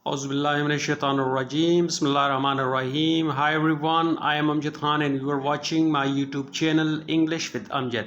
Auzubillahi minash-shaytanir-rajim. Bismillahir-rahmanir-rahim. Hi everyone, I am Amjad Khan and you are watching my YouTube channel English with Amjad.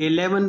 11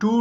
2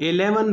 11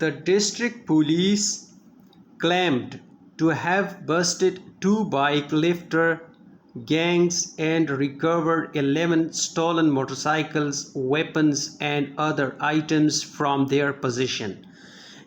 The district police claimed to have busted 2 bike lifter gangs and recovered 11 stolen motorcycles, weapons and other items from their possession.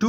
2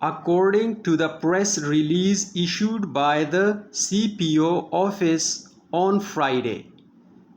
According to the press release issued by the CPO office on Friday,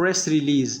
press release,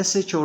SHO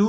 2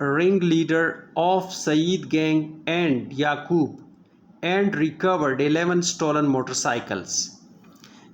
ringleader of Saeed gang, and Yaqub, and recovered 11 stolen motorcycles.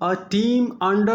a team under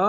a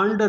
under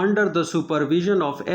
under the supervision of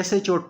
SHO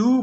2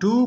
2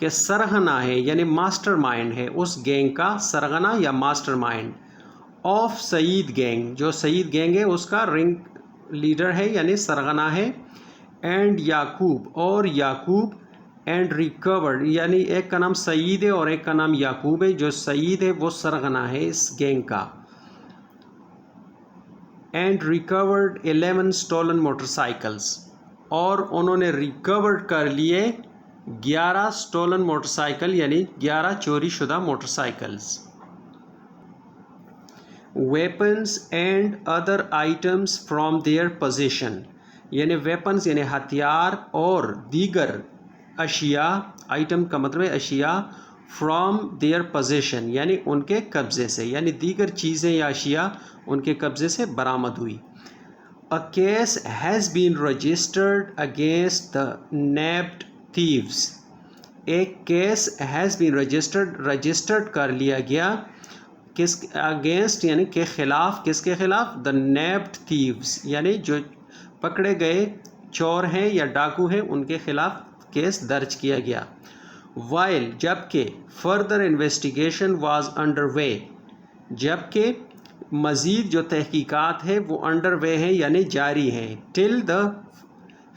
کہ سرغنہ ہے یعنی master mind ہے اس gang کا، سرغنہ یا master mind of Saeed gang, جو سعید gang ہے اس کا رنگ لیڈر ہے یعنی سرغنہ ہے، اینڈ یعقوب اور یعقوب، اینڈ ریکورڈ یعنی ایک کا نام سعید ہے اور ایک کا نام یعقوب ہے، جو سعید ہے وہ سرغنہ ہے اس گینگ کا، and record 11 stolen motorcycles, اور انہوں نے ریکورڈ کر لیے 11 اسٹولن موٹر سائیکل یعنی 11 چوری شدہ motorcycles, weapons and other items from their position, یعنی ویپنز یعنی ہتھیار اور دیگر اشیاء، آئٹم کا مطلب ہے اشیاء، فرام دیئر پوزیشن یعنی ان کے قبضے سے، یعنی دیگر چیزیں یا اشیاء ان کے قبضے سے برآمد ہوئی۔ A case has been registered against the nabbed thieves. ایک کیس has been registered کر لیا گیا کس اگینسٹ یعنی کے خلاف، کس کے خلاف؟ the nabbed thieves یعنی جو پکڑے گئے چور ہیں یا ڈاکو ہیں ان کے خلاف کیس درج کیا گیا۔ while جبکہ further investigation was underway، جبکہ مزید جو تحقیقات ہے وہ انڈر وے ہیں یعنی جاری ہیں، till the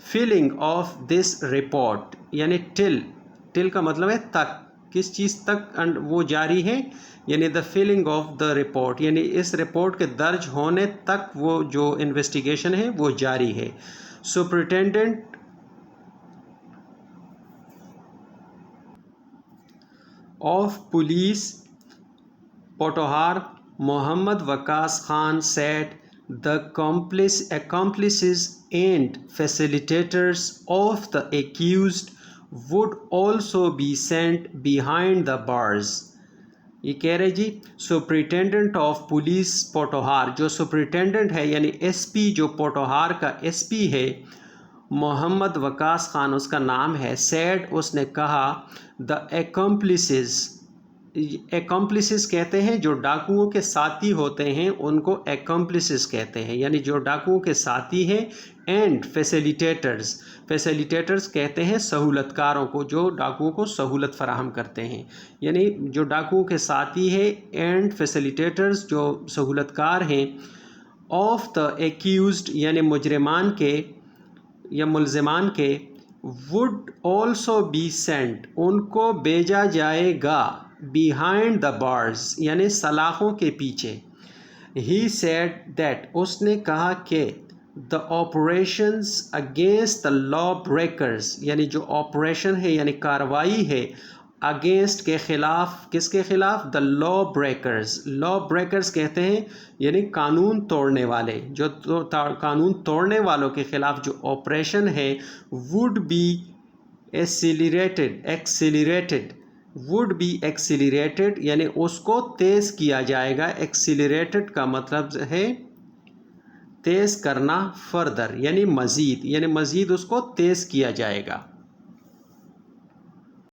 filling of this report یعنی till کا مطلب ہے تک، کس چیز تک وہ جاری ہے، یعنی the filling of the report یعنی اس رپورٹ کے درج ہونے تک وہ جو انویسٹیگیشن ہے وہ جاری ہے۔ Superintendent of police Potohar Muhammad Waqas Khan said the accomplices and facilitators of the accused would also be sent behind the bars۔ یہ کہہ رہے جی سپرنٹینڈنٹ آف پولیس پوٹوہار، جو سپرنٹینڈنٹ ہے یعنی ایس پی جو پوٹوہار کا ایس پی ہے محمد وقاص خان اس کا نام ہے، سیڈ اس نے کہا the accomplices کہتے ہیں جو ڈاکوؤں کے ساتھی ہوتے ہیں ان کو accomplices کہتے ہیں یعنی جو ڈاکوؤں کے ساتھی ہیں، اینڈ facilitators کہتے ہیں سہولت کاروں کو جو ڈاکوؤں کو سہولت فراہم کرتے ہیں، یعنی جو ڈاکوؤں کے ساتھی ہیں اینڈ facilitators جو سہولت کار ہیں، آف the accused یعنی مجرمان کے یا ملزمان کے، would also be sent ان کو بھیجا جائے گا، behind the bars یعنی سلاخوں کے پیچھے۔ He said that اس نے کہا کہ the operations against the law breakers یعنی جو آپریشن ہے یعنی کاروائی ہے against کے خلاف، کس کے خلاف؟ the law breakers کہتے ہیں یعنی قانون توڑنے والے، جو قانون توڑنے والوں کے خلاف جو آپریشن ہے would be accelerated یعنی اس کو تیز کیا جائے گا۔ accelerated کا مطلب ہے تیز کرنا، further یعنی مزید اس کو تیز کیا جائے گا۔